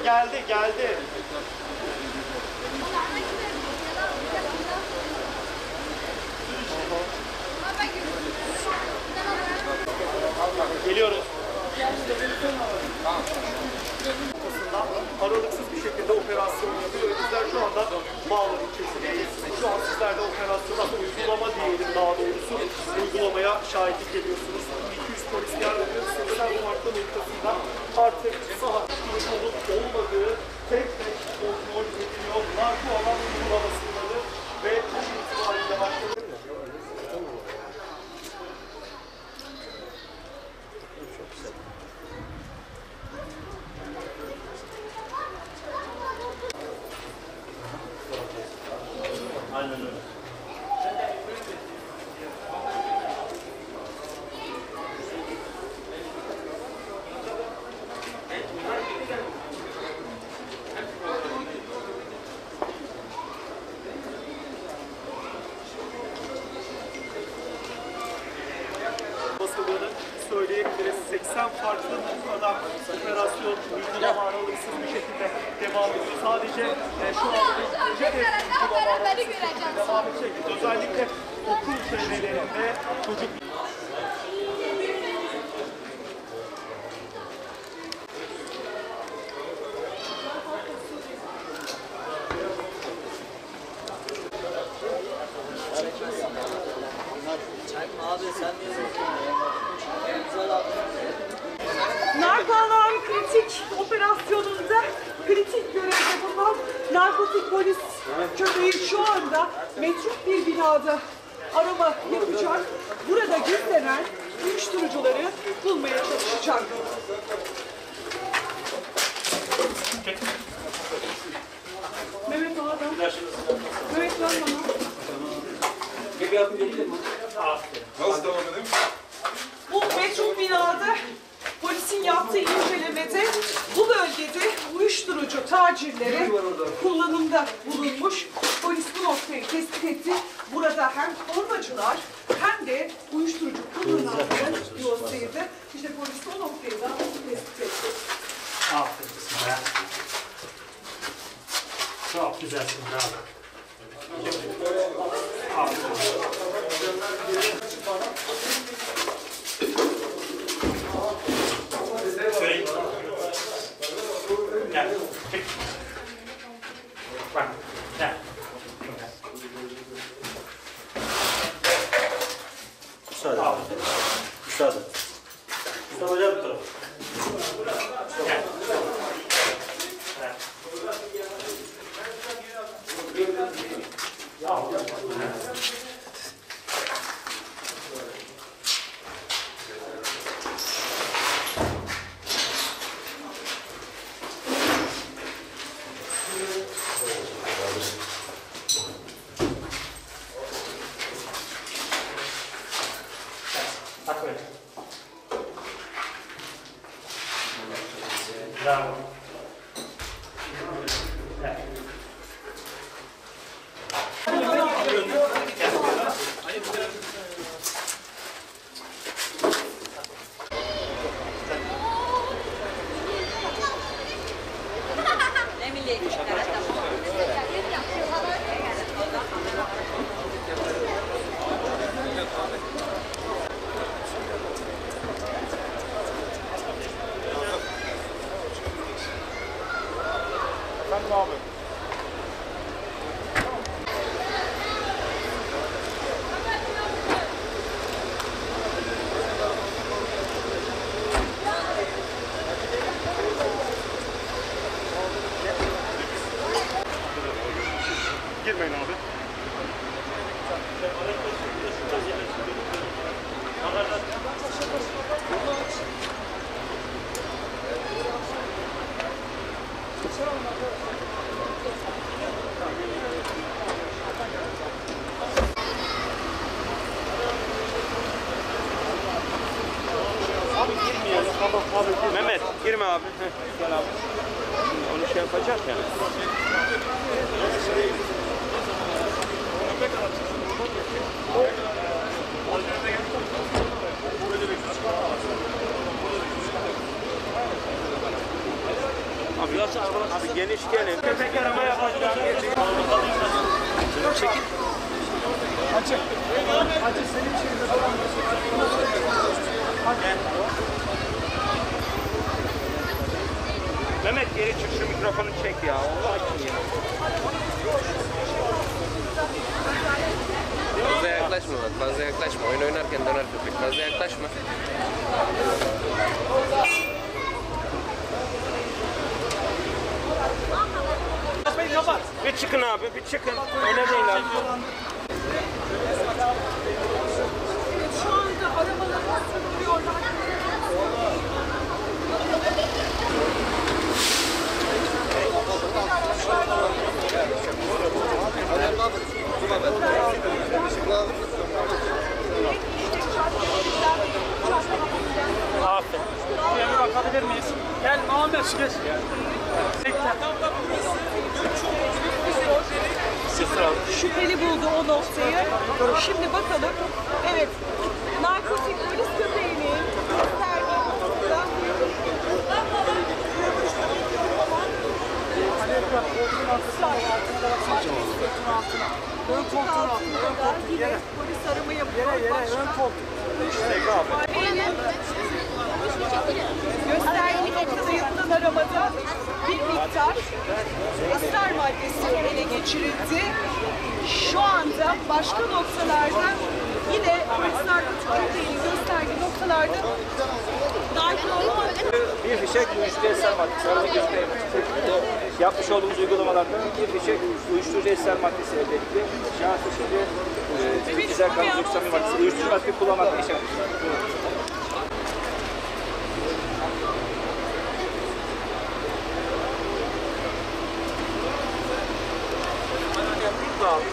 geldi. Geliyoruz. Aralıksız bir şekilde operasyon yapıyor. Bizler şu anda Bağlar ilçesindeyiz. Şu an sizler de operasyona uygulama diyelim daha doğrusu. Uygulamaya şahitlik ediyorsunuz. 200 polisler ve 80 farklı noktasında artık sahada olup olmadığı tek kontrol ediliyor. Bunlar bu alan uygulamasındadır ve bu itibariyle başladı. Aynen öyle. Basıldığını söyleyebiliriz. 80 farklı noktada operasyon uygulama aralıksız bir şekilde devam ediyor. Sadece şu anda uygulama aralıksız devam edecek. Özellikle okul çevrelerinde çocuk Narkolan kritik operasyonunda kritik görevde bulunan narkotik polis köpeği şu anda metruk bir binada arama yapacak. Burada gizlenen uyuşturucuları bulmaya çalışacak. Mehmet oradan. Mehmet lan bana. Nasıl devam edeyim? Bu metruk binada polisin yaptığı incelemede bu bölgede uyuşturucu tacirleri kullanımda bulunmuş. Polis bu noktayı tespit etti. Burada hem torbacılar hem de uyuşturucu kullananların yuvasıydı. İşte polis o noktayı da tespit etti. aferin sana. Çok güzelsin, bravo. Aferin. Şöyle gel, çek. Bak, gel. Müsaade. Müsaade. Mustafa hocam bu tarafa. Gel. Bak böyle. Bravo. Evet. Efendim abi. Girmeyin abi. Mehmet girme abi. Gel abi. Onu şey yapacak ya. abi. Abi geniş gelin. Köpek arama yapacağım. Çekin. Mehmet geri çık, şu mikrofonu çek ya. Allah aşkına ya. Fazla yaklaşma bak, fazla yaklaşma. Oyun oynarken döner köpek. Fazla yaklaşma. Bir çıkın abi, bir çıkın. Öyle değil abi. Şu anda arabaları sürüyorlar. Aferin. Şuraya bir bakabilir miyiz? Gel Muhammed geç. Şüpheli buldu o noktayı. Şimdi bakalım. Evet. Narkotik polis köpeğinin gösterdiği noktada yine polis arama yapıyor. Gösterdiği noktada yapılan aramada bir miktar esrar maddesi ele geçirildi. Şu anda başka noktalarda yine polis narkotik köpeğinin gösterdiği noktalarda Bir fişek uyuşturucu eser maddesi. Arada göstereyim. Yapmış olduğumuz uygulamalardan bir fişek uyuşturucu eser maddesi elde etti. Şahsı şimdi güzel kanlı yükselme maddesi. Uyuşturucu madde kullanmakla iş yapmış. Burada abi,